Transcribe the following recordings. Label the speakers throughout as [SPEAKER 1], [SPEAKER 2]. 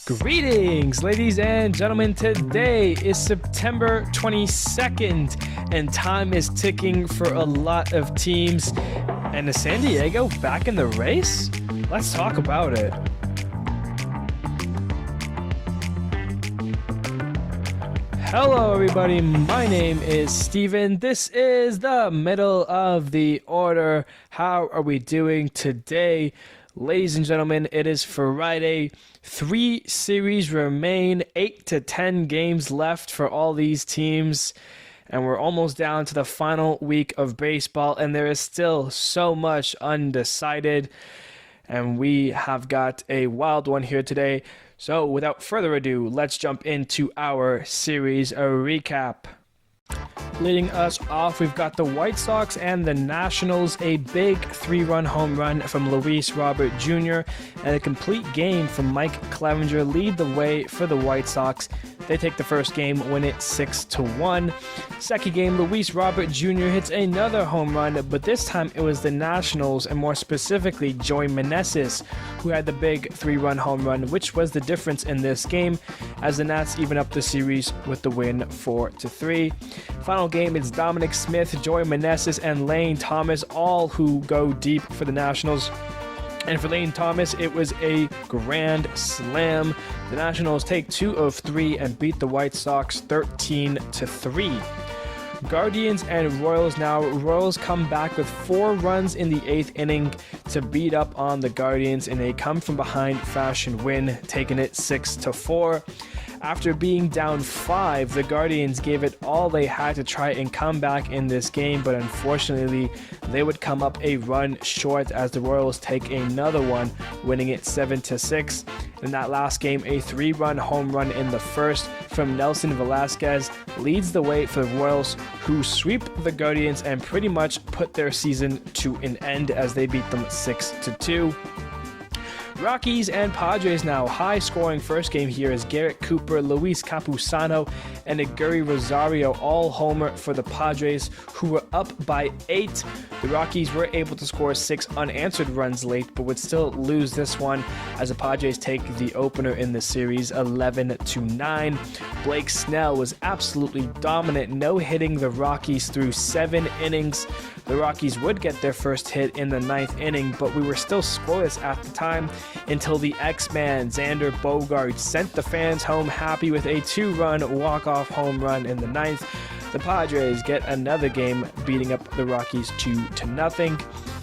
[SPEAKER 1] Greetings, ladies and gentlemen. Today is September 22nd, and time is ticking for a lot of teams. And is San Diego back in the race? Let's talk about it. Hello, everybody. My name is Steven. This is the middle of the order. How are we doing today? Ladies and gentlemen, it is Friday. 3 series remain, 8 to 10 games left for all these teams. And we're almost down to the final week of baseball, and there is still so much undecided. And we have got a wild one here today. So without further ado, let's jump into our series recap. Leading us off, we've got the White Sox and the Nationals. A big 3-run home run from Luis Robert Jr. and a complete game from Mike Clevenger lead the way for the White Sox. They take the first game, win it 6-1. Second game, Luis Robert Jr. hits another home run, but this time it was the Nationals, and more specifically Joey Meneses, who had the big 3-run home run, which was the difference in this game, as the Nats even up the series with the win 4-3. Final game, it's Dominic Smith, Joey Meneses, and Lane Thomas, all who go deep for the Nationals. And for Lane Thomas, it was a grand slam. The Nationals take 2 of 3 and beat the White Sox 13-3. Guardians and Royals now. Royals come back with 4 runs in the 8th inning to beat up on the Guardians in a come-from-behind fashion win, taking it 6-4. After being down 5, the Guardians gave it all they had to try and come back in this game, but unfortunately, they would come up a run short as the Royals take another one, winning it 7-6. In that last game, a 3-run home run in the first from Nelson Velasquez leads the way for the Royals, who sweep the Guardians and pretty much put their season to an end as they beat them 6-2. Rockies and Padres now. High-scoring first game here is Garrett Cooper, Luis Campusano, and Eguri Rosario all homer for the Padres, who were up by 8. The Rockies were able to score 6 unanswered runs late, but would still lose this one as the Padres take the opener in the series 11-9. Blake Snell was absolutely dominant, no-hitting the Rockies through 7 innings. The Rockies would get their first hit in the 9th inning, but we were still scoreless at the time until the X-Man Xander Bogaerts sent the fans home happy with a 2-run walk-off home run in the 9th. The Padres get another game, beating up the Rockies 2-0.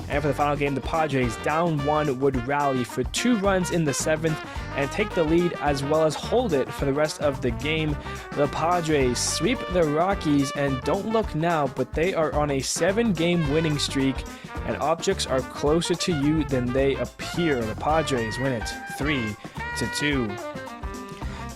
[SPEAKER 1] And for the final game, the Padres, down 1, would rally for 2 runs in the 7th and take the lead as well as hold it for the rest of the game. The Padres sweep the Rockies, and don't look now, but they are on a 7-game winning streak, and objects are closer to you than they appear. The Padres win it 3-2.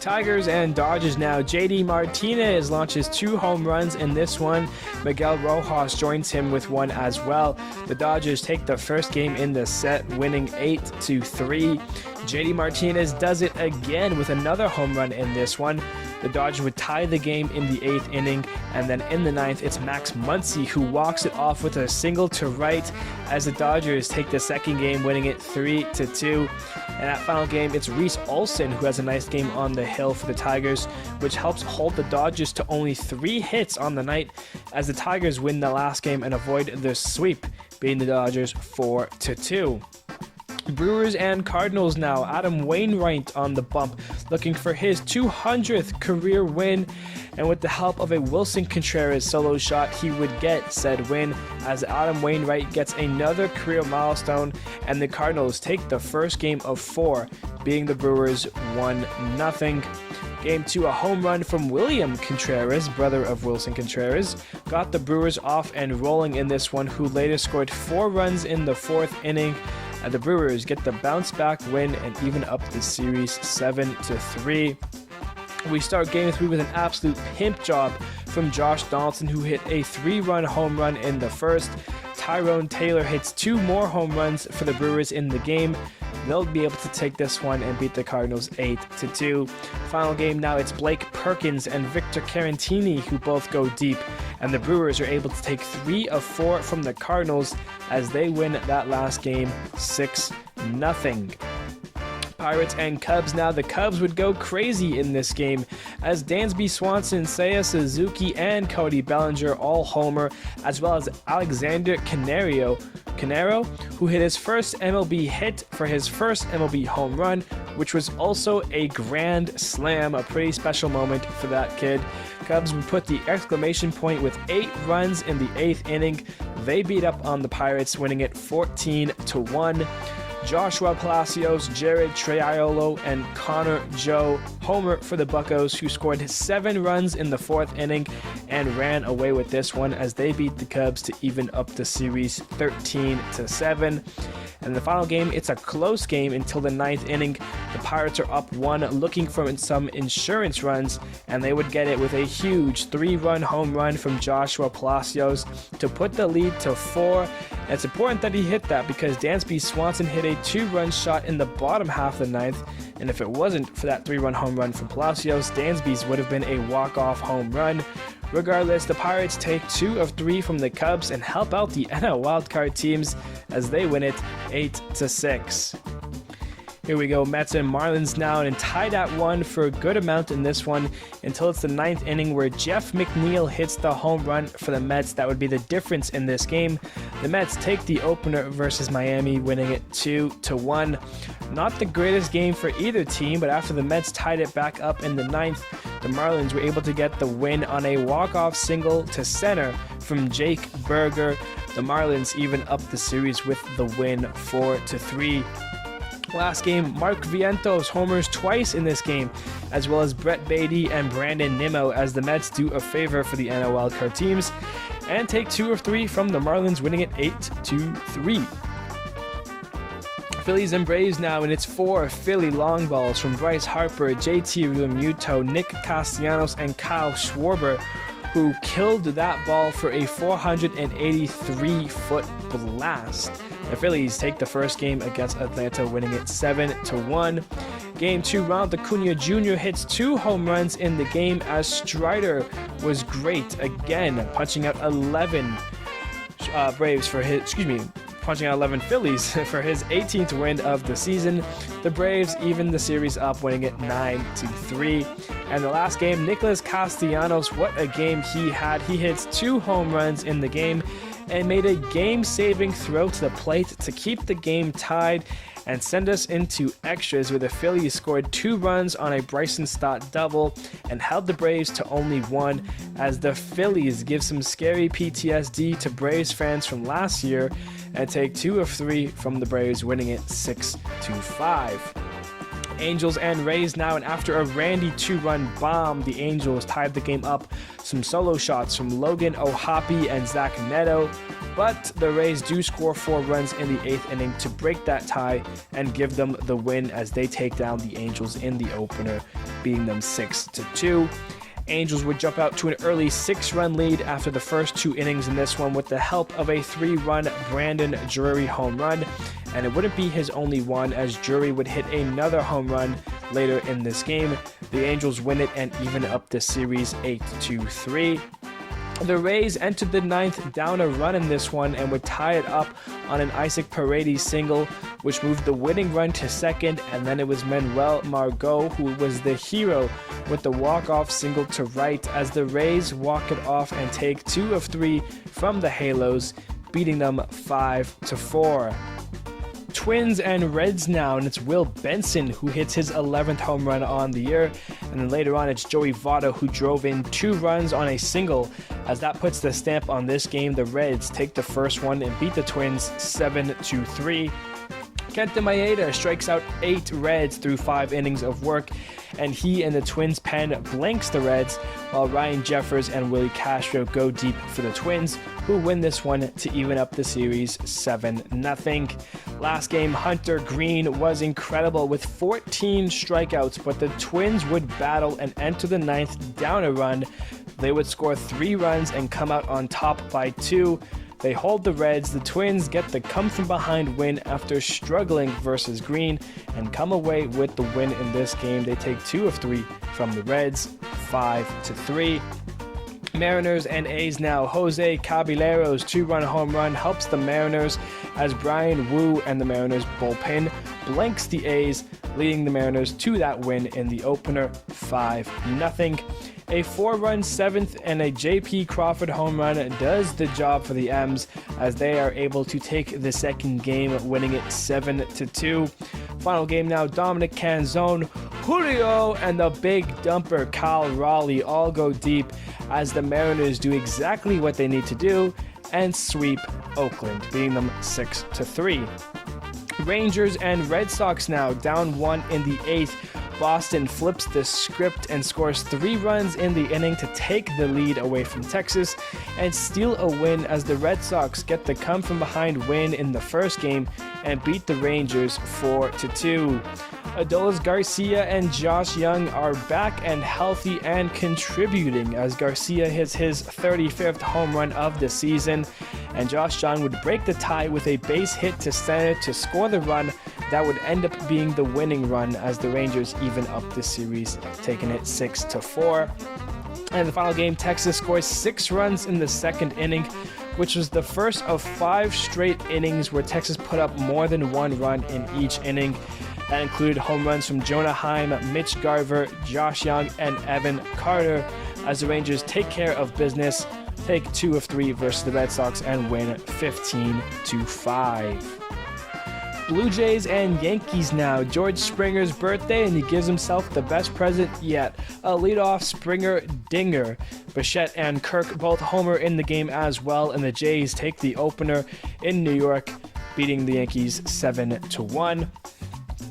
[SPEAKER 1] Tigers and Dodgers now. JD Martinez launches 2 home runs in this one. Miguel Rojas joins him with 1 as well. The Dodgers take the first game in the set, winning 8-3. JD Martinez does it again with another home run in this one. The Dodgers would tie the game in the 8th inning, and then in the 9th, it's Max Muncy who walks it off with a single to right as the Dodgers take the second game, winning it 3-2. And that final game, it's Reese Olson who has a nice game on the hill for the Tigers, which helps hold the Dodgers to only 3 hits on the night as the Tigers win the last game and avoid the sweep, beating the Dodgers 4-2. Brewers and Cardinals now. Adam Wainwright on the bump, looking for his 200th career win, and with the help of a Wilson Contreras solo shot, he would get said win as Adam Wainwright gets another career milestone, and the Cardinals take the first game of 4, beating the Brewers 1-0. Game 2, a home run from William Contreras, brother of Wilson Contreras, got the Brewers off and rolling in this one, who later scored 4 runs in the 4th inning. And the Brewers get the bounce-back win and even up the series 7-3. We start Game 3 with an absolute pimp job from Josh Donaldson, who hit a 3-run home run in the first. Tyrone Taylor hits 2 more home runs for the Brewers in the game. They'll be able to take this one and beat the Cardinals 8-2. Final game now, it's Blake Perkins and Victor Carantini who both go deep, and the Brewers are able to take 3 of 4 from the Cardinals as they win that last game 6-0. Pirates and Cubs now. The Cubs would go crazy in this game as Dansby Swanson, Seiya Suzuki, and Cody Bellinger all homer, as well as Alexander Caminero, who hit his first MLB hit for his first MLB home run, which was also a grand slam, a pretty special moment for that kid. Cubs would put the exclamation point with 8 runs in the 8th inning. They beat up on the Pirates, winning it 14-1. Joshua Palacios, Jared Triolo, and Connor Joe homer for the Buccos, who scored 7 runs in the 4th inning and ran away with this one as they beat the Cubs to even up the series 13-7. And in the final game, it's a close game until the 9th inning. The Pirates are up 1, looking for some insurance runs, and they would get it with a huge 3-run home run from Joshua Palacios to put the lead to 4. And it's important that he hit that because Dansby Swanson hit a 2-run shot in the bottom half of the 9th, and if it wasn't for that 3-run home run from Palacios, Dansby's would have been a walk-off home run. Regardless, the Pirates take 2 of 3 from the Cubs and help out the NL Wildcard teams as they win it 8-6. Here we go, Mets and Marlins now, and tied at 1 for a good amount in this one until it's the 9th inning where Jeff McNeil hits the home run for the Mets. That would be the difference in this game. The Mets take the opener versus Miami, winning it 2-1. Not the greatest game for either team, but after the Mets tied it back up in the 9th, the Marlins were able to get the win on a walk-off single to center from Jake Berger. The Marlins even up the series with the win 4-3. Last game, Mark Vientos homers twice in this game, as well as Brett Beatty and Brandon Nimmo, as the Mets do a favor for the NL Wildcard teams and take 2 of 3 from the Marlins, winning it 8-3. Phillies and Braves now, and it's 4 Philly long balls from Bryce Harper, JT Realmuto, Nick Castellanos, and Kyle Schwarber, who killed that ball for a 483-foot blast. The Phillies take the first game against Atlanta, winning it 7-1. Game 2, Ronald Acuna Jr. hits 2 home runs in the game as Strider was great again, punching out 11 Phillies for his 18th win of the season. The Braves even the series up, winning it 9-3. And the last game, Nicholas Castellanos, what a game he had. He hits 2 home runs in the game and made a game-saving throw to the plate to keep the game tied and send us into extras, where the Phillies scored 2 runs on a Bryson Stott double and held the Braves to only 1, as the Phillies give some scary PTSD to Braves fans from last year and take 2 of 3 from the Braves, winning it 6-5. Angels and Rays now, and after a Randy 2-run bomb, the Angels tied the game up. Some solo shots from Logan O'Hoppe and Zach Neto, but the Rays do score 4 runs in the 8th inning to break that tie and give them the win as they take down the Angels in the opener, beating them 6-2. Angels would jump out to an early 6-run lead after the first 2 innings in this one with the help of a 3-run Brandon Drury home run, and it wouldn't be his only one as Drury would hit another home run later in this game. The Angels win it and even up the series 8-3. The Rays entered the 9th down a run in this one and would tie it up on an Isaac Paredes single, which moved the winning run to second, and then it was Manuel Margot who was the hero with the walk-off single to right as the Rays walk it off and take 2 of 3 from the Halos, beating them 5-4. Twins and Reds now, and it's Will Benson who hits his 11th home run on the year, and then later on it's Joey Votto who drove in 2 runs on a single, as that puts the stamp on this game. The Reds take the first one and beat the Twins 7-3. Kenta Maeda strikes out 8 Reds through 5 innings of work, and he and the Twins pen blanks the Reds, while Ryan Jeffers and Willie Castro go deep for the Twins, who win this one to even up the series 7-0. Last game, Hunter Green was incredible with 14 strikeouts, but the Twins would battle and enter the 9th down a run. They would score 3 runs and come out on top by 2. They hold the Reds. The Twins get the come-from-behind win after struggling versus Green and come away with the win in this game. They take 2 of 3 from the Reds, 5-3. Mariners and A's now. Jose Caballero's 2-run home run helps the Mariners as Brian Wu and the Mariners bullpen blanks the A's, leading the Mariners to that win in the opener 5-0. A 4-run 7th and a J.P. Crawford home run does the job for the M's as they are able to take the second game, winning it 7-2. Final game now, Dominic Canzone, Julio, and the big dumper Cal Raleigh all go deep as the Mariners do exactly what they need to do and sweep Oakland, beating them 6-3. Rangers and Red Sox now down 1 in the 8th. Boston flips the script and scores 3 runs in the inning to take the lead away from Texas and steal a win as the Red Sox get the come-from-behind win in the first game and beat the Rangers 4-2. Adolis Garcia and Josh Young are back and healthy and contributing as Garcia hits his 35th home run of the season, and Josh Young would break the tie with a base hit to center to score the run that would end up being the winning run as the Rangers even up the series, taking it 6-4. And in the final game, Texas scores 6 runs in the second inning, which was the first of 5 straight innings where Texas put up more than 1 run in each inning. That included home runs from Jonah Heim, Mitch Garver, Josh Young, and Evan Carter as the Rangers take care of business, take 2 of 3 versus the Red Sox, and win 15-5. Blue Jays and Yankees now. George Springer's birthday, and he gives himself the best present yet. A leadoff Springer dinger. Bichette and Kirk both homer in the game as well, and the Jays take the opener in New York, beating the Yankees 7-1.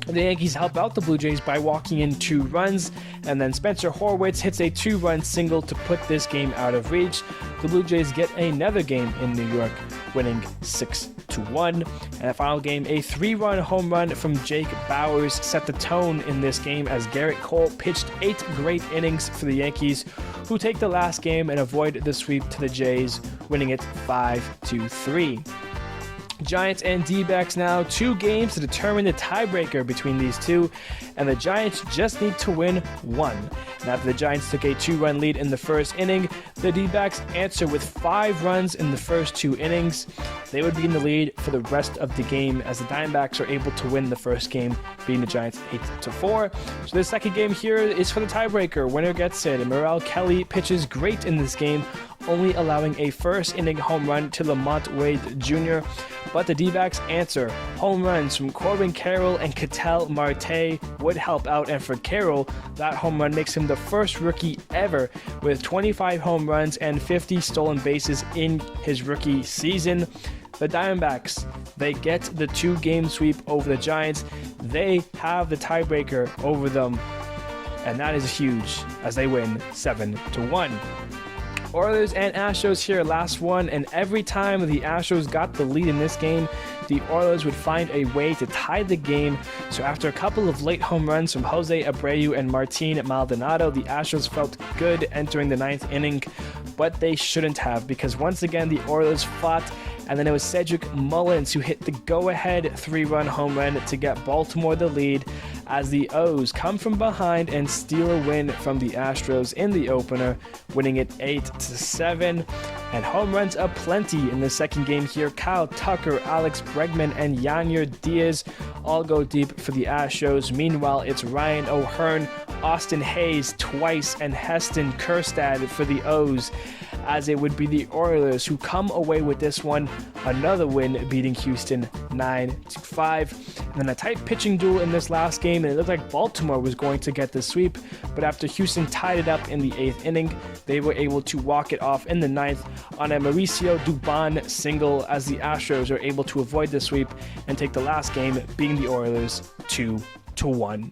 [SPEAKER 1] The Yankees help out the Blue Jays by walking in 2 runs, and then Spencer Horwitz hits a 2-run single to put this game out of reach. The Blue Jays get another game in New York, winning 6-1. And the final game, a 3-run home run from Jake Bauers set the tone in this game as Garrett Cole pitched 8 great innings for the Yankees, who take the last game and avoid the sweep to the Jays, winning it 5-3. Giants and D-backs now, 2 games to determine the tiebreaker between these two, and the Giants just need to win 1. And after the Giants took a 2-run lead in the first inning, the D-backs answer with 5 runs in the first 2 innings. They would be in the lead for the rest of the game as the Diamondbacks are able to win the first game, beating the Giants 8-4. So the second game here is for the tiebreaker. Winner gets it. And Merrill Kelly pitches great in this game, only allowing a first-inning home run to Lamont Wade Jr., but the D-backs answer. Home runs from Corbin Carroll and Ketel Marte would help out, and for Carroll, that home run makes him the first rookie ever with 25 home runs and 50 stolen bases in his rookie season. The Diamondbacks, they get the 2-game sweep over the Giants. They have the tiebreaker over them, and that is huge as they win 7-1. Oilers and Astros here, last one, and every time the Astros got the lead in this game, the Oilers would find a way to tie the game. So after a couple of late home runs from Jose Abreu and Martin Maldonado, the Astros felt good entering the 9th inning, but they shouldn't have, because once again the Oilers fought, and then it was Cedric Mullins who hit the go-ahead 3-run home run to get Baltimore the lead as the O's come from behind and steal a win from the Astros in the opener, winning it 8-7. And home runs aplenty in the second game here. Kyle Tucker, Alex Bregman, and Yanyer Diaz all go deep for the Astros. Meanwhile, it's Ryan O'Hearn, Austin Hayes twice, and Heston Kjerstad for the O's, as it would be the Oilers who come away with this one, another win, beating Houston 9-5. And then a tight pitching duel in this last game, and it looked like Baltimore was going to get the sweep, but after Houston tied it up in the 8th inning, they were able to walk it off in the 9th on a Mauricio Dubon single, as the Astros are able to avoid the sweep and take the last game, beating the Oilers 2-1.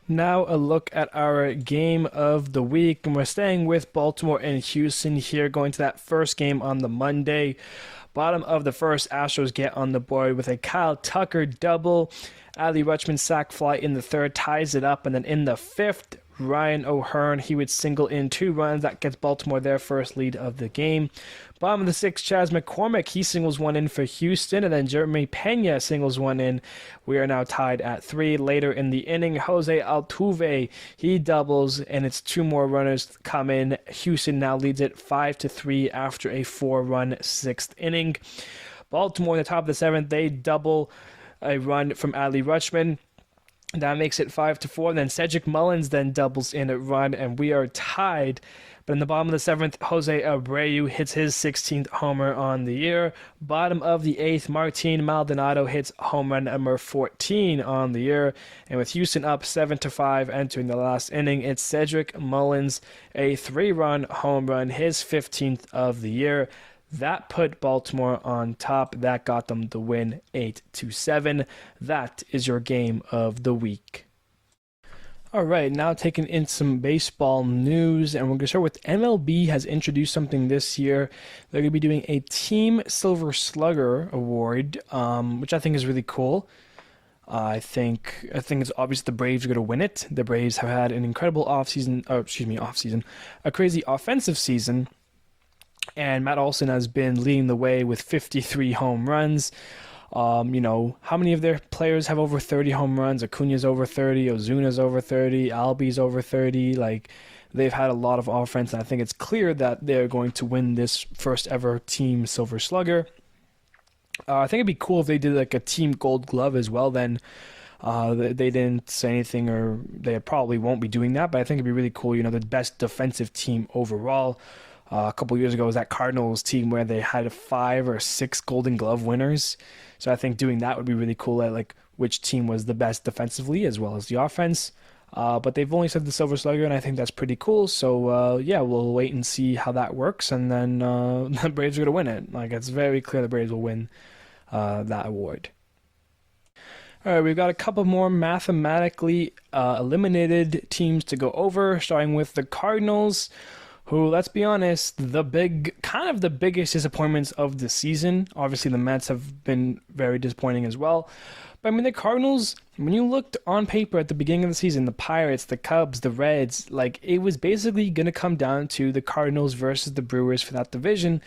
[SPEAKER 1] Now a look at our game of the week, and we're staying with Baltimore and Houston here, going to that first game on the Monday. Bottom of the first, Astros get on the board with a Kyle Tucker double. Adley Rutschman's sac fly in the 3rd ties it up, and then in the 5th, Ryan O'Hearn, he would single in 2 runs. That gets Baltimore their first lead of the game. Bottom of the 6th, Chas McCormick, he singles one in for Houston, and then Jeremy Pena singles one in. We are now tied at 3. Later in the inning, Jose Altuve, he doubles, and it's 2 more runners come in. Houston now leads it 5-3 after a 4-run 6th inning. Baltimore in the top of the 7th, they double a run from Adley Rutschman. That makes it 5-4. Then Cedric Mullins then doubles in a run, and we are tied. But in the bottom of the 7th, Jose Abreu hits his 16th homer on the year. Bottom of the 8th, Martin Maldonado hits home run number 14 on the year. And with Houston up 7-5 entering the last inning, it's Cedric Mullins, a 3-run home run, his 15th of the year. That put Baltimore on top. That got them the win 8-7. That is your game of the week. All right, now taking in some baseball news, and we're going to start with MLB has introduced something this year. They're going to be doing a Team Silver Slugger award, which I think is really cool. I think it's obvious the Braves are going to win it. The Braves have had an incredible a crazy offensive season. And Matt Olson has been leading the way with 53 home runs. How many of their players have over 30 home runs? Acuna's over 30, Ozuna's over 30, Albi's over 30. Like, they've had a lot of offense, and I think it's clear that they're going to win this first ever Team Silver Slugger. I think it'd be cool if they did like a Team Gold Glove as well. Then they didn't say anything, or they probably won't be doing that. But I think it'd be really cool. The best defensive team overall. A couple years ago was that Cardinals team where they had 5 or 6 Golden Glove winners. So I think doing that would be really cool at like which team was the best defensively as well as the offense. But they've only said the Silver Slugger, and I think that's pretty cool. So we'll wait and see how that works, and then the Braves are going to win it. Like, it's very clear the Braves will win that award. All right, we've got a couple more mathematically eliminated teams to go over, starting with the Cardinals, who, let's be honest, the biggest disappointments of the season. Obviously, the Mets have been very disappointing as well. But I mean, the Cardinals, when you looked on paper at the beginning of the season, the Pirates, the Cubs, the Reds, like, it was basically going to come down to the Cardinals versus the Brewers for that division.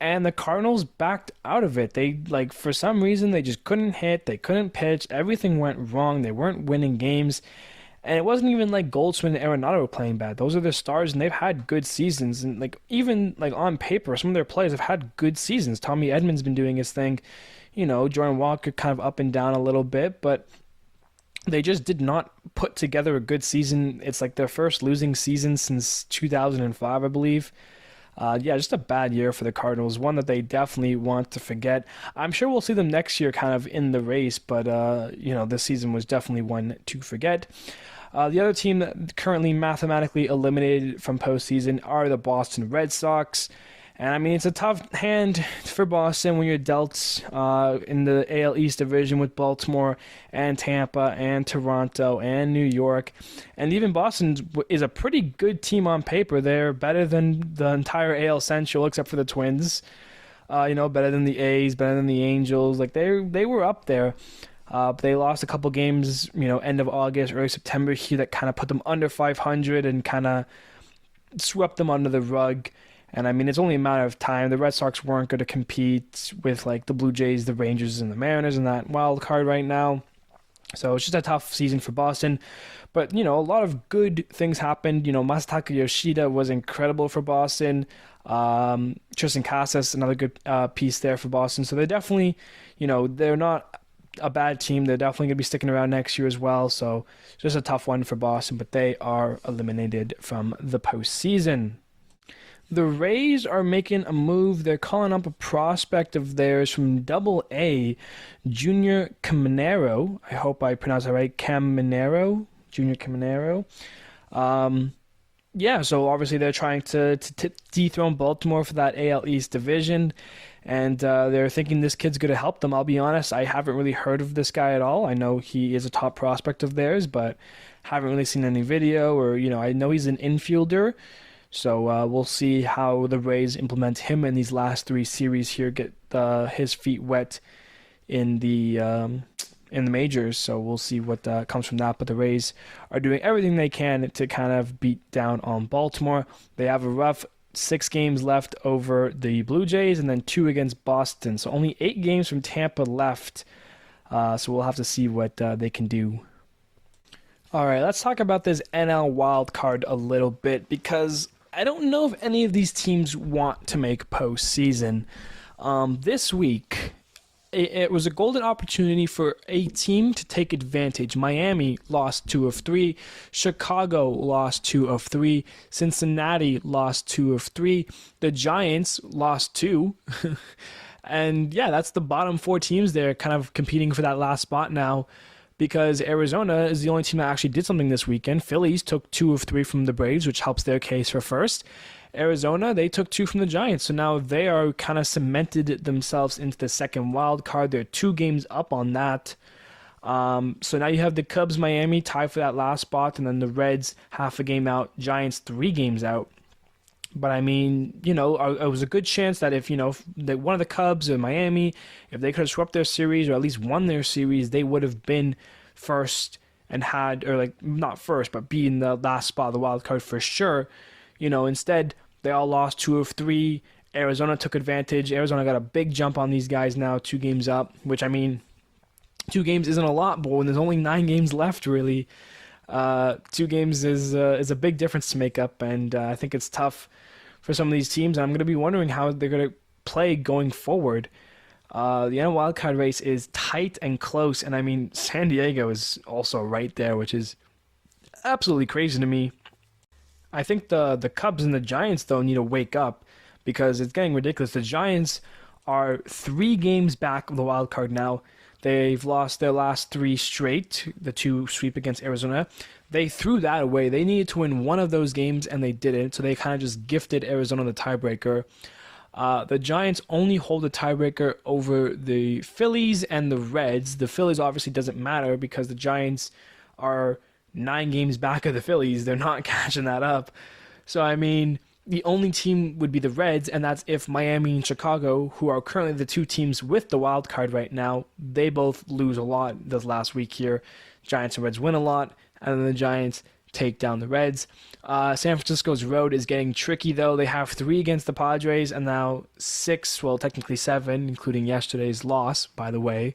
[SPEAKER 1] And the Cardinals backed out of it. They, for some reason, they just couldn't hit. They couldn't pitch. Everything went wrong. They weren't winning games. And it wasn't even like Goldsmith and Arenado were playing bad. Those are their stars, and they've had good seasons. And even on paper, some of their players have had good seasons. Tommy Edman's been doing his thing. Jordan Walker kind of up and down a little bit, but they just did not put together a good season. It's like their first losing season since 2005, I believe. Just a bad year for the Cardinals, one that they definitely want to forget. I'm sure we'll see them next year kind of in the race, but, this season was definitely one to forget. The other team that currently mathematically eliminated from postseason are the Boston Red Sox. And, I mean, it's a tough hand for Boston when you're dealt in the AL East division with Baltimore and Tampa and Toronto and New York. And even Boston is a pretty good team on paper. They're better than the entire AL Central except for the Twins. Better than the A's, better than the Angels. Like, they were up there. But they lost a couple games, end of August, early September here that kind of put them under 500 and kind of swept them under the rug. And I mean, it's only a matter of time. The Red Sox weren't going to compete with the Blue Jays, the Rangers, and the Mariners in that wild card right now. So it's just a tough season for Boston. But, a lot of good things happened. Masataka Yoshida was incredible for Boston. Tristan Casas, another good piece there for Boston. So they're definitely, they're not a bad team. They're definitely going to be sticking around next year as well. So it's just a tough one for Boston, but they are eliminated from the postseason. The Rays are making a move. They're calling up a prospect of theirs from Double-A, Junior Caminero. I hope I pronounced that right. Junior Caminero. So obviously they're trying to dethrone Baltimore for that AL East division. And they're thinking this kid's going to help them. I'll be honest, I haven't really heard of this guy at all. I know he is a top prospect of theirs, but haven't really seen any video or, I know he's an infielder. So we'll see how the Rays implement him in these last 3 series here, get his feet wet in the majors. So we'll see what comes from that. But the Rays are doing everything they can to kind of beat down on Baltimore. They have a rough 6 games left over the Blue Jays and then 2 against Boston. So only 8 games from Tampa left. So we'll have to see what they can do. All right, let's talk about this NL Wildcard a little bit because I don't know if any of these teams want to make postseason. This week, it was a golden opportunity for a team to take advantage. Miami lost 2 of 3. Chicago lost 2 of 3. Cincinnati lost 2 of 3. The Giants lost 2. And yeah, that's the bottom 4 teams there kind of competing for that last spot now, because Arizona is the only team that actually did something this weekend. Phillies took 2 of 3 from the Braves, which helps their case for first. Arizona, they took 2 from the Giants, so now they are kind of cemented themselves into the second wild card. They're 2 games up on that. So now you have the Cubs, Miami tied for that last spot, and then the Reds half a game out, Giants 3 games out. But I mean, it was a good chance that if one of the Cubs or Miami, if they could have swept their series or at least won their series, they would have been first and had, or like not first, but be in the last spot of the wild card for sure. Instead, they all lost 2 of 3. Arizona took advantage. Arizona got a big jump on these guys now, 2 games up, which, I mean, 2 games isn't a lot, but when there's only 9 games left, really, 2 games is a big difference to make up, and I think it's tough for some of these teams, and I'm going to be wondering how they're going to play going forward. The NL Wildcard race is tight and close, and I mean, San Diego is also right there, which is absolutely crazy to me. I think the Cubs and the Giants, though, need to wake up, because it's getting ridiculous. The Giants are 3 games back of the wild card now. They've lost their last 3 straight, the 2 sweep against Arizona. They threw that away. They needed to win one of those games, and they didn't, so they kind of just gifted Arizona the tiebreaker. The Giants only hold the tiebreaker over the Phillies and the Reds. The Phillies obviously doesn't matter because the Giants are 9 games back of the Phillies. They're not catching that up. So, I mean, the only team would be the Reds, and that's if Miami and Chicago, who are currently the 2 teams with the wild card right now, they both lose a lot this last week here. Giants and Reds win a lot, and then the Giants take down the Reds. San Francisco's road is getting tricky, though. They have 3 against the Padres, and now 6, well, technically 7, including yesterday's loss, by the way,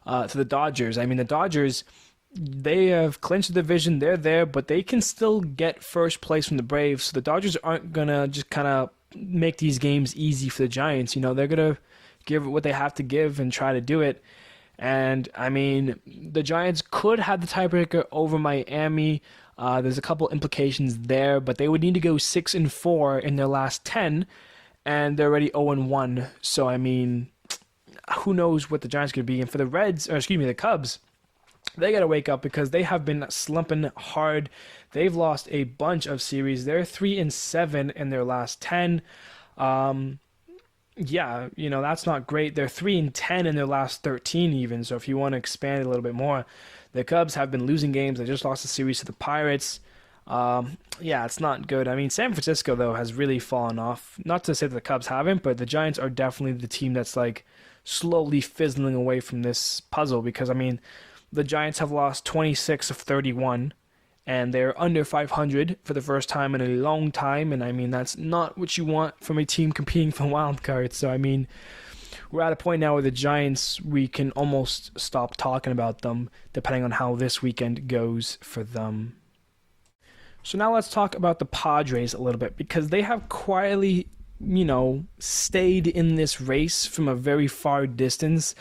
[SPEAKER 1] to the Dodgers. I mean, the Dodgers, they have clinched the division. They're there, but they can still get first place from the Braves. So the Dodgers aren't going to just kind of make these games easy for the Giants. They're going to give what they have to give and try to do it. And, I mean, the Giants could have the tiebreaker over Miami. There's a couple implications there, but they would need to go 6-4 in their last 10, and they're already 0-1. So, I mean, who knows what the Giants could be. And for the Cubs, they got to wake up because they have been slumping hard. They've lost a bunch of series. They're 3-7 in their last 10. That's not great. They're 3-10 in their last 13 even. So if you want to expand it a little bit more, the Cubs have been losing games. They just lost a series to the Pirates. It's not good. I mean, San Francisco, though, has really fallen off. Not to say that the Cubs haven't, but the Giants are definitely the team that's like slowly fizzling away from this puzzle because, I mean, the Giants have lost 26 of 31, and they're under 500 for the first time in a long time, and I mean, that's not what you want from a team competing for wild cards. So, I mean, we're at a point now where the Giants, we can almost stop talking about them, depending on how this weekend goes for them. So now let's talk about the Padres a little bit, because they have quietly, stayed in this race from a very far distance.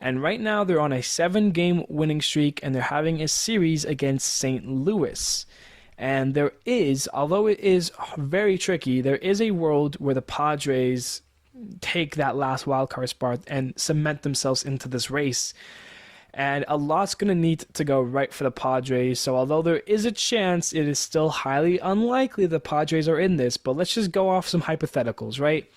[SPEAKER 1] And right now they're on a 7-game winning streak, and they're having a series against St. Louis. And there is, although it is very tricky, there is a world where the Padres take that last wildcard spot and cement themselves into this race. And a lot's going to need to go right for the Padres. So although there is a chance, it is still highly unlikely the Padres are in this. But let's just go off some hypotheticals, right?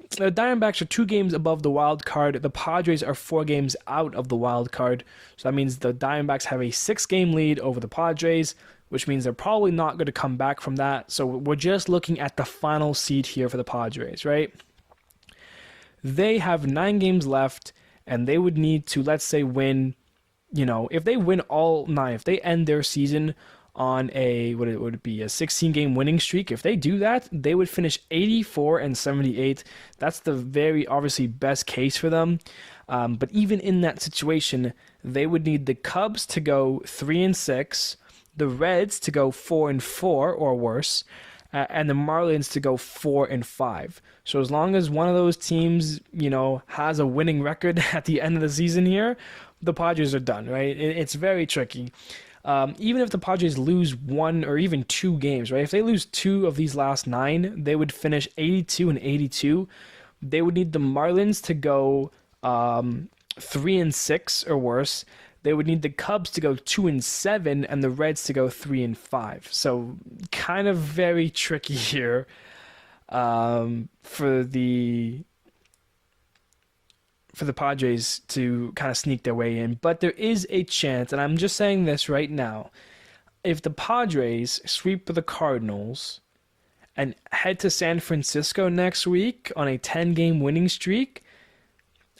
[SPEAKER 1] The Diamondbacks are 2 games above the wild card. The Padres are 4 games out of the wild card. So that means the Diamondbacks have a 6-game lead over the Padres, which means they're probably not going to come back from that. So we're just looking at the final seed here for the Padres, right? They have 9 games left, and they would need to, let's say, win, if they win all 9, if they end their season on a 16-game winning streak. If they do that, they would finish 84-78. That's the very obviously best case for them. But even in that situation, they would need the Cubs to go 3-6, the Reds to go 4-4 or worse, and the Marlins to go 4-5. So as long as one of those teams, has a winning record at the end of the season here, the Padres are done, right? It's very tricky. Even if the Padres lose 1 or even 2 games, right? If they lose 2 of these last 9, they would finish 82-82. They would need the Marlins to go 3-6 or worse. They would need the Cubs to go 2-7 and the Reds to go 3-5. So kind of very tricky here for the Padres to kind of sneak their way in. But there is a chance, and I'm just saying this right now, if the Padres sweep the Cardinals and head to San Francisco next week on a 10-game winning streak,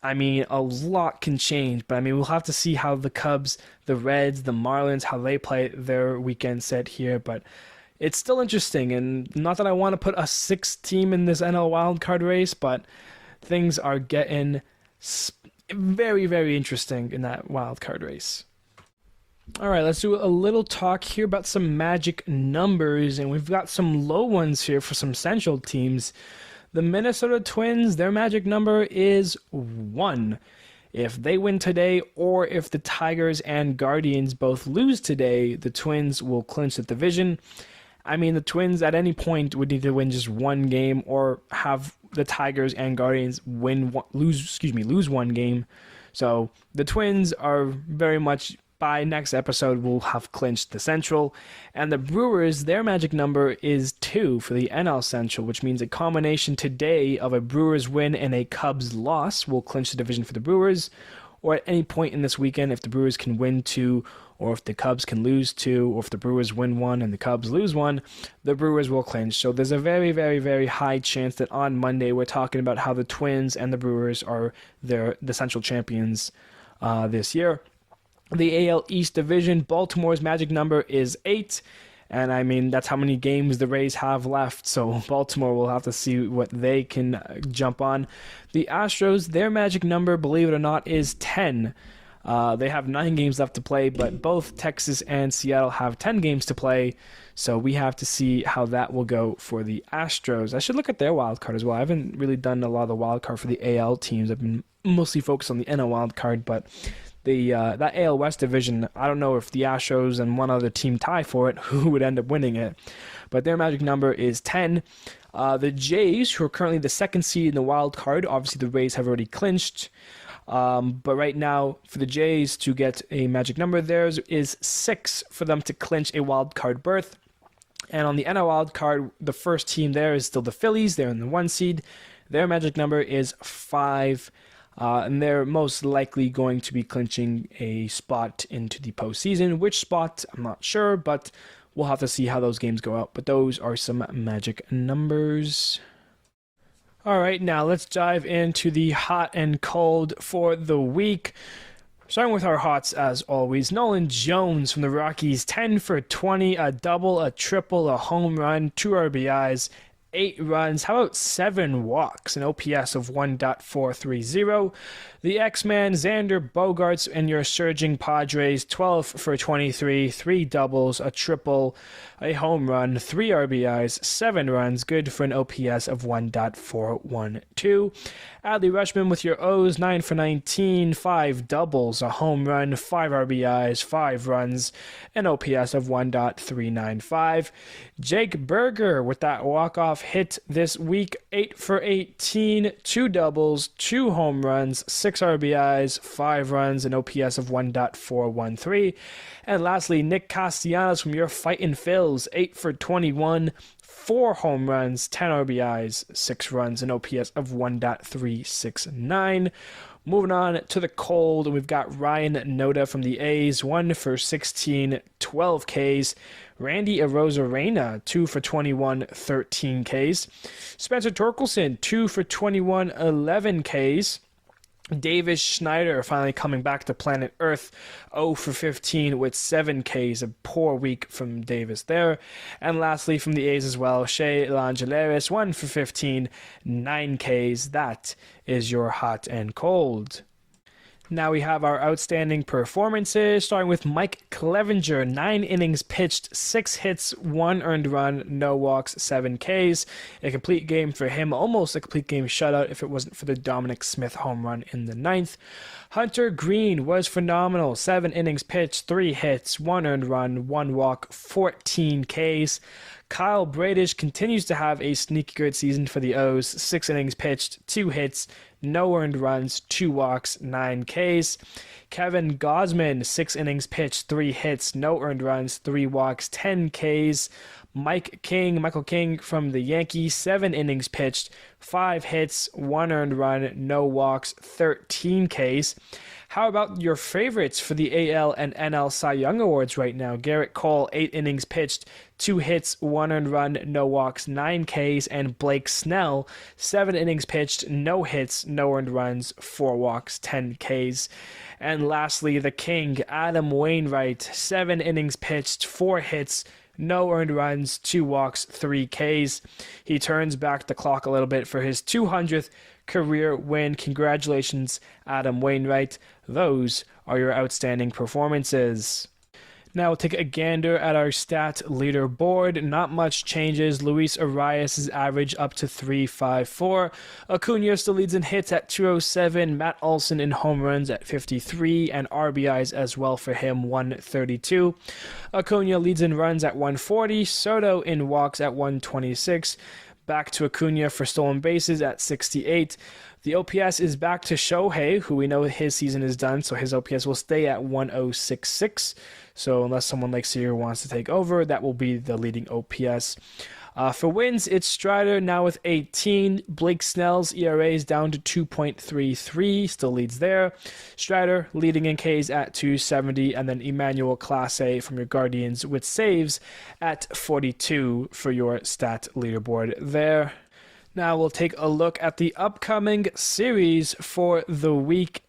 [SPEAKER 1] I mean, a lot can change, but I mean, we'll have to see how the Cubs, the Reds, the Marlins, how they play their weekend set here, but it's still interesting, and not that I want to put a 6th team in this NL Wildcard race, but things are getting very, very interesting in that Wildcard race. All right, let's do a little talk here about some magic numbers, and we've got some low ones here for some Central teams. The Minnesota Twins, their magic number is 1. If they win today, or if the Tigers and Guardians both lose today, the Twins will clinch the division. I mean, the Twins at any point would need to win just 1 game, or have the Tigers and Guardians lose 1 game. So the Twins are very much, by next episode, will have clinched the Central. And the Brewers, their magic number is 2 for the NL Central, which means a combination today of a Brewers win and a Cubs loss will clinch the division for the Brewers. Or at any point in this weekend, if the Brewers can win 2, or if the Cubs can lose 2, or if the Brewers win 1 and the Cubs lose 1, the Brewers will clinch. So there's a very, very, very high chance that on Monday we're talking about how the Twins and the Brewers are the Central champions this year. The AL East Division, Baltimore's magic number is 8. And I mean, that's how many games the Rays have left. So Baltimore will have to see what they can jump on. The Astros, their magic number, believe it or not, is 10. They have 9 games left to play, but both Texas and Seattle have 10 games to play. So we have to see how that will go for the Astros. I should look at their wild card as well. I haven't really done a lot of the wild card for the AL teams. I've been mostly focused on the NL wild card, but that AL West division, I don't know if the Astros and one other team tie for it, who would end up winning it. But their magic number is 10. The Jays, who are currently the 2nd seed in the wild card, obviously the Rays have already clinched. But right now, for the Jays to get a magic number, theirs is 6 for them to clinch a wild card berth. And on the NL wild card, the first team there is still the Phillies. They're in the 1 seed. Their magic number is 5. And they're most likely going to be clinching a spot into the postseason. Which spot, I'm not sure, but we'll have to see how those games go out. But those are some magic numbers. All right, now let's dive into the hot and cold for the week. Starting with our hots, as always, Nolan Jones from the Rockies, 10 for 20, a double, a triple, a home run, 2 RBIs, 8 runs. How about 7 walks, an OPS of 1.430? The X-Man, Xander Bogaerts, and your surging Padres, 12 for 23, 3 doubles, a triple, a home run, 3 RBIs, 7 runs, good for an OPS of 1.412. Adley Rutschman with your O's, 9 for 19, 5 doubles, a home run, 5 RBIs, 5 runs, an OPS of 1.395. Jake Berger with that walk-off hit this week, 8 for 18, 2 doubles, 2 home runs, 6 RBIs, 5 runs, an OPS of 1.413. And lastly, Nick Castellanos from your Fightin' Phils, 8 for 21, 4 home runs, 10 RBIs, 6 runs, an OPS of 1.369. Moving on to the cold, we've got Ryan Noda from the A's, 1 for 16, 12 Ks. Randy Arozarena, 2 for 21, 13 Ks. Spencer Torkelson, 2 for 21, 11 Ks. Davis Schneider finally coming back to planet Earth, 0 for 15 with 7 Ks, a poor week from Davis there. And lastly from the A's as well, Shea Langeleris, 1 for 15, 9 Ks. That is your hot and cold. Now we have our outstanding performances, starting with Mike Clevenger. 9 innings pitched, 6 hits, 1 earned run, no walks, 7 Ks. A complete game for him, almost a complete game shutout if it wasn't for the Dominic Smith home run in the 9th. Hunter Green was phenomenal. 7 innings pitched, 3 hits, 1 earned run, 1 walk, 14 Ks. Kyle Bradish continues to have a sneaky good season for the O's. 6 innings pitched, 2 hits, no earned runs, 2 walks, 9 Ks. Kevin Gausman, 6 innings pitched, 3 hits, no earned runs, 3 walks, 10 Ks. Michael King from the Yankees, 7 innings pitched, 5 hits, 1 earned run, no walks, 13 Ks. How about your favorites for the AL and NL Cy Young Awards right now? Garrett Cole, 8 innings pitched, 2 hits, 1 earned run, no walks, 9 Ks. And Blake Snell, 7 innings pitched, no hits, no earned runs, 4 walks, 10 Ks. And lastly, the King, Adam Wainwright, 7 innings pitched, 4 hits, no earned runs, 2 walks, 3 Ks. He turns back the clock a little bit for his 200th career win. Congratulations, Adam Wainwright. Those are your outstanding performances. Now we'll take a gander at our stat leaderboard. Not much changes. Luis Arias' average up to 354. Acuna still leads in hits at 207. Matt Olson in home runs at 53, and RBIs as well for him, 132. Acuna leads in runs at 140. Soto in walks at 126. Back to Acuna for stolen bases at 68. The OPS is back to Shohei, who we know his season is done, so his OPS will stay at 1066. So unless someone like Seager wants to take over, that will be the leading OPS. For wins, it's Strider now with 18. Blake Snell's ERA is down to 2.33, still leads there. Strider leading in Ks at 270, and then Emmanuel Clase from your Guardians with saves at 42 for your stat leaderboard there. Now we'll take a look at the upcoming series for the weekend.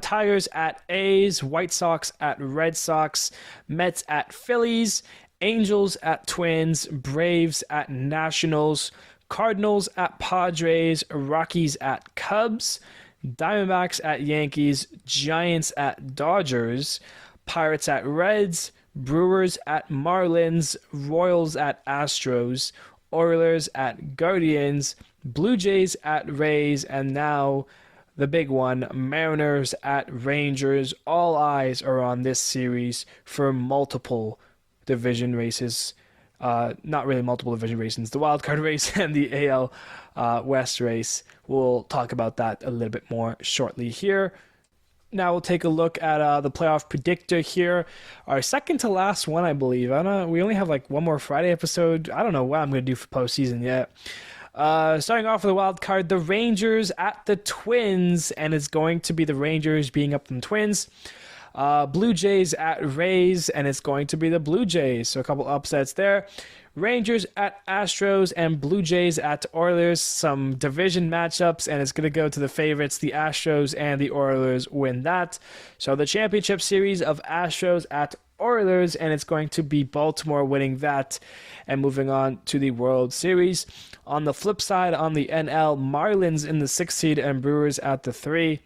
[SPEAKER 1] Tigers at A's, White Sox at Red Sox, Mets at Phillies, Angels at Twins, Braves at Nationals, Cardinals at Padres, Rockies at Cubs, Diamondbacks at Yankees, Giants at Dodgers, Pirates at Reds, Brewers at Marlins, Royals at Astros, Oilers at Guardians, Blue Jays at Rays, and now the big one, Mariners at Rangers. All eyes are on this series for multiple division races. Not really multiple division races, the Wildcard race and the AL West race. We'll talk about that a little bit more shortly here. Now we'll take a look at the playoff predictor here. Our second to last one, I believe. We only have like one more Friday episode. I don't know what I'm going to do for postseason yet. Starting off with the wild card, the Rangers at the Twins, and it's going to be the Rangers being up on the Twins. Blue Jays at Rays, and it's going to be the Blue Jays. So a couple upsets there. Rangers at Astros and Blue Jays at Oilers. Some division matchups, and it's going to go to the favorites. The Astros and the Oilers win that. So the championship series of Astros at Oilers, and it's going to be Baltimore winning that and moving on to the World Series. On the flip side, on the NL, Marlins in the 6th seed and Brewers at the 3.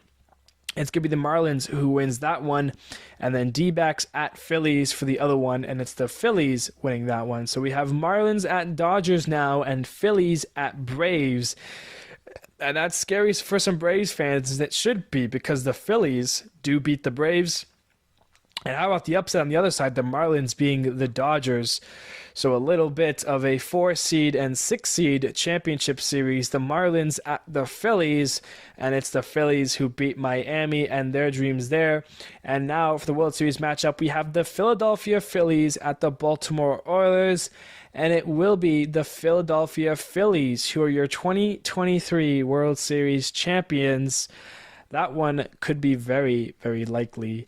[SPEAKER 1] It's going to be the Marlins who wins that one, and then D-backs at Phillies for the other one, and it's the Phillies winning that one. So we have Marlins at Dodgers now and Phillies at Braves. And that's scary for some Braves fans, and it should be, because the Phillies do beat the Braves. And how about the upset on the other side, the Marlins being the Dodgers? So a little bit of a 4 seed and 6 seed championship series. The Marlins at the Phillies, and it's the Phillies who beat Miami and their dreams there. And now for the World Series matchup, we have the Philadelphia Phillies at the Baltimore Oilers, and it will be the Philadelphia Phillies who are your 2023 World Series champions. That one could be very, very likely.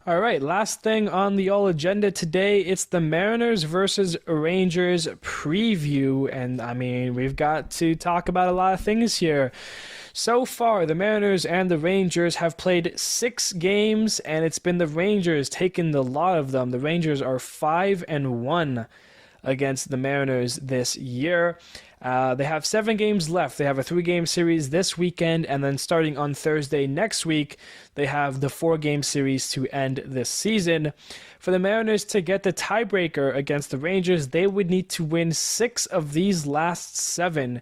[SPEAKER 1] All right, last thing on the all agenda today, it's the Mariners versus Rangers preview. And I mean, we've got to talk about a lot of things here. So far, the Mariners and the Rangers have played 6 games, and it's been the Rangers taking the lot of them. The Rangers are 5-1 against the Mariners this year. They have 7 games left. They have a 3-game series this weekend, and then starting on Thursday next week, they have the 4-game series to end this season. For the Mariners to get the tiebreaker against the Rangers, they would need to win 6 of these last 7,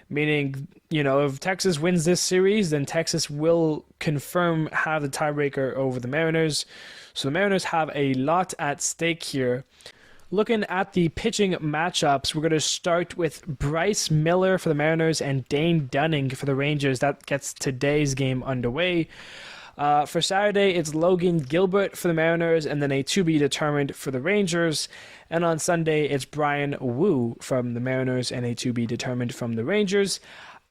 [SPEAKER 1] meaning, if Texas wins this series, then Texas will confirm have the tiebreaker over the Mariners. So the Mariners have a lot at stake here. Looking at the pitching matchups, we're going to start with Bryce Miller for the Mariners and Dane Dunning for the Rangers. That gets today's game underway. For Saturday, it's Logan Gilbert for the Mariners and then a to be determined for the Rangers. And on Sunday, it's Brian Wu from the Mariners and a to be determined from the Rangers.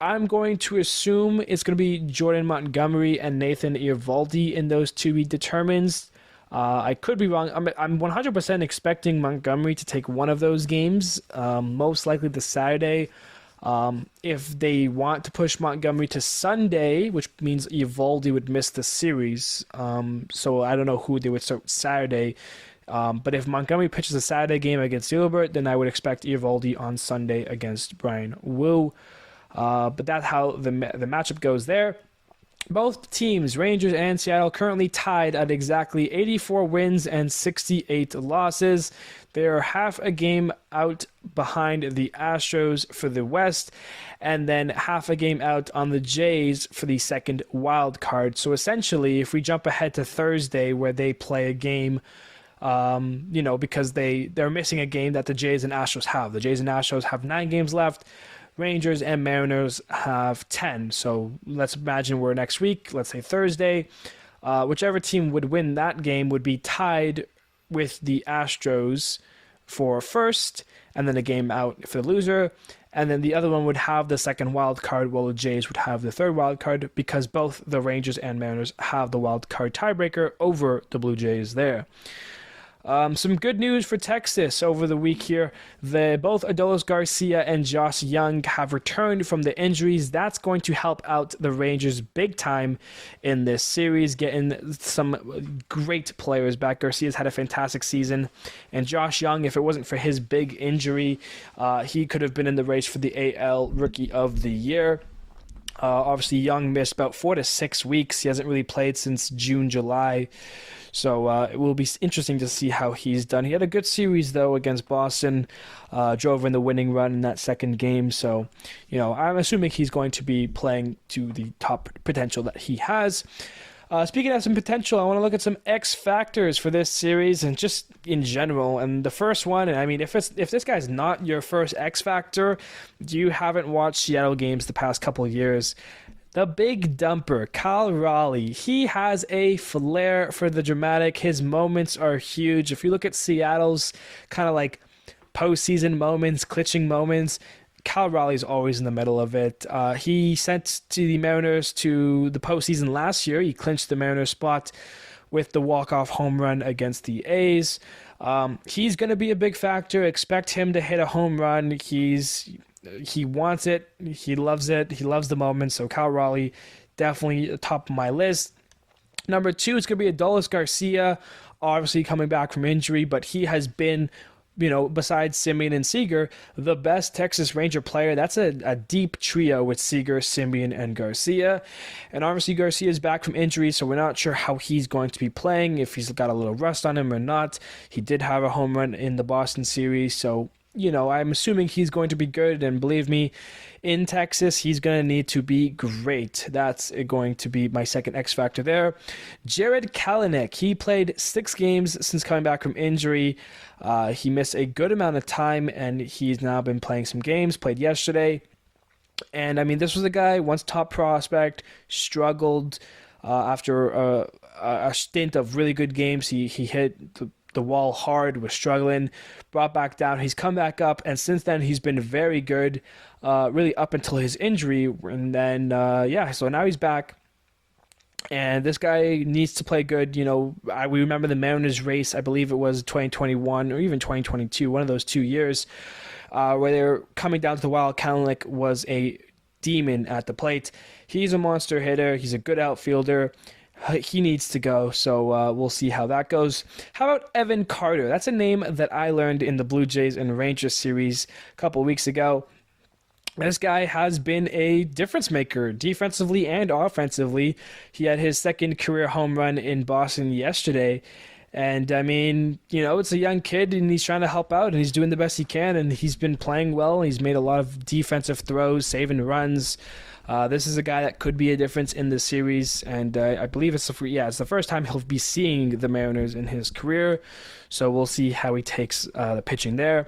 [SPEAKER 1] I'm going to assume it's going to be Jordan Montgomery and Nathan Eovaldi in those to be determineds. I could be wrong. I'm 100% expecting Montgomery to take one of those games, most likely the Saturday. If they want to push Montgomery to Sunday, which means Eovaldi would miss the series, so I don't know who they would start Saturday. But if Montgomery pitches a Saturday game against Gilbert, then I would expect Eovaldi on Sunday against Brian Wu. But that's how the matchup goes there. Both teams, Rangers and Seattle, currently tied at exactly 84 wins and 68 losses. They are half a game out behind the Astros for the West, and then half a game out on the Jays for the second wild card. So essentially, if we jump ahead to Thursday where they play a game, because they're missing a game that the Jays and Astros have. The Jays and Astros have 9 games left. Rangers and Mariners have 10. So let's imagine we're next week, let's say Thursday. Whichever team would win that game would be tied with the Astros for first, and then a game out for the loser. And then the other one would have the second wild card, while the Jays would have the third wild card, because both the Rangers and Mariners have the wild card tiebreaker over the Blue Jays there. Some good news for Texas over the week here. Both Adolis Garcia and Josh Young have returned from the injuries. That's going to help out the Rangers big time in this series, getting some great players back. Garcia's had a fantastic season, and Josh Young, if it wasn't for his big injury, he could have been in the race for the AL Rookie of the Year. Obviously, Young missed about 4 to 6 weeks. He hasn't really played since June, July. So it will be interesting to see how he's done. He had a good series, though, against Boston. Drove in the winning run in that second game. So, I'm assuming he's going to be playing to the top potential that he has. Speaking of some potential, I want to look at some X factors for this series and just in general. And the first one, if this guy's not your first X factor, you haven't watched Seattle games the past couple of years. The big dumper, Kyle Raleigh, he has a flair for the dramatic. His moments are huge. If you look at Seattle's kind of like postseason moments, clutching moments, Kyle Raleigh's always in the middle of it. He sent to the Mariners to the postseason last year. He clinched the Mariners spot with the walk-off home run against the A's. He's going to be a big factor. Expect him to hit a home run. He wants it. He loves it. He loves the moment. So Kyle Raleigh, definitely top of my list. Number 2 is going to be Adolis Garcia, obviously coming back from injury, but he has been, besides Semien and Seager, the best Texas Ranger player. That's a deep trio with Seager, Semien, and Garcia. And obviously Garcia is back from injury, so we're not sure how he's going to be playing, if he's got a little rust on him or not. He did have a home run in the Boston series, so I'm assuming he's going to be good, and believe me, in Texas, he's going to need to be great. That's going to be my second X factor there. Jared Kalanick, he played 6 games since coming back from injury. He missed a good amount of time, and he's now been playing some games, played yesterday. And, this was a guy, once top prospect, struggled after a stint of really good games. He hit the wall hard, was struggling, brought back down. He's come back up, and since then he's been very good, really up until his injury. And then, so now he's back. And this guy needs to play good. We remember the Mariners race, I believe it was 2021 or even 2022, one of those 2 years, where they were coming down to the Wild. Kalanick was a demon at the plate. He's a monster hitter. He's a good outfielder. he needs to go. So we'll see how that goes. How about Evan Carter? That's a name that I learned in the Blue Jays and Rangers series a couple weeks ago. This guy has been a difference maker defensively and offensively. He had his second career home run in Boston yesterday. And I mean, it's a young kid and he's trying to help out and he's doing the best he can. And he's been playing well. He's made a lot of defensive throws, saving runs. This is a guy that could be a difference in the series. And I believe it's the first time he'll be seeing the Mariners in his career. So we'll see how he takes the pitching there.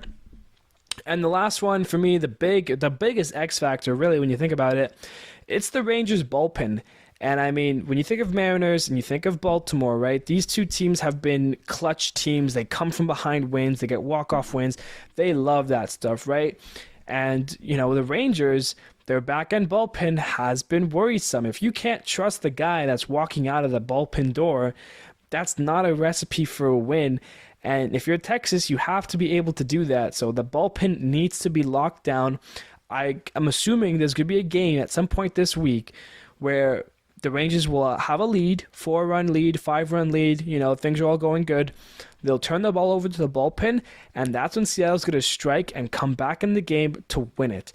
[SPEAKER 1] And the last one for me, the biggest X factor, really, when you think about it, it's the Rangers bullpen. And I mean, when you think of Mariners and you think of Baltimore, right, these two teams have been clutch teams. They come from behind wins. They get walk-off wins. They love that stuff, right? And, the Rangers, their back-end bullpen has been worrisome. If you can't trust the guy that's walking out of the bullpen door, that's not a recipe for a win. And if you're Texas, you have to be able to do that. So the bullpen needs to be locked down. I'm assuming there's going to be a game at some point this week where the Rangers will have a lead, 4-run lead, 5-run lead. Things are all going good. They'll turn the ball over to the bullpen, and that's when Seattle's going to strike and come back in the game to win it.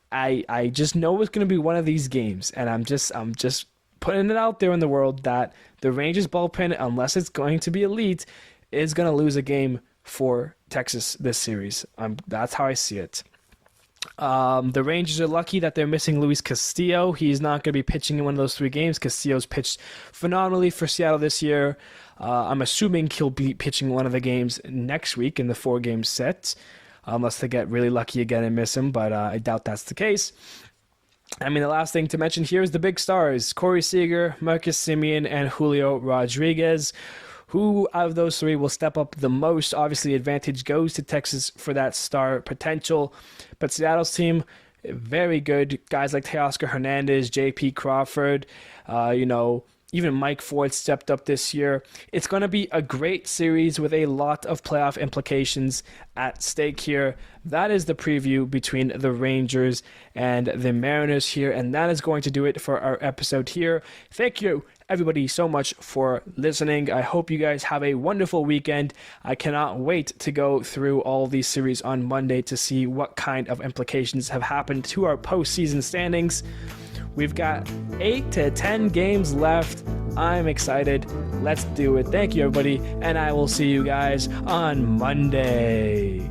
[SPEAKER 1] I just know it's going to be one of these games, and I'm just putting it out there in the world that the Rangers bullpen, unless it's going to be elite, is going to lose a game for Texas this series. That's how I see it. The Rangers are lucky that they're missing Luis Castillo. He's not going to be pitching in one of those 3 games. Castillo's pitched phenomenally for Seattle this year. I'm assuming he'll be pitching one of the games next week in the 4-game set, unless they get really lucky again and miss him, but I doubt that's the case. I mean, the last thing to mention here is the big stars, Corey Seager, Marcus Semien, and Julio Rodriguez. Who out of those 3 will step up the most? Obviously, advantage goes to Texas for that star potential. But Seattle's team, very good. Guys like Teoscar Hernandez, J.P. Crawford, even Mike Ford stepped up this year. It's going to be a great series with a lot of playoff implications at stake here. That is the preview between the Rangers and the Mariners here, and that is going to do it for our episode here. Thank you, everybody, so much for listening. I hope you guys have a wonderful weekend. I cannot wait to go through all these series on Monday to see what kind of implications have happened to our postseason standings. We've got 8 to 10 games left. I'm excited. Let's do it. Thank you, everybody, and I will see you guys on Monday.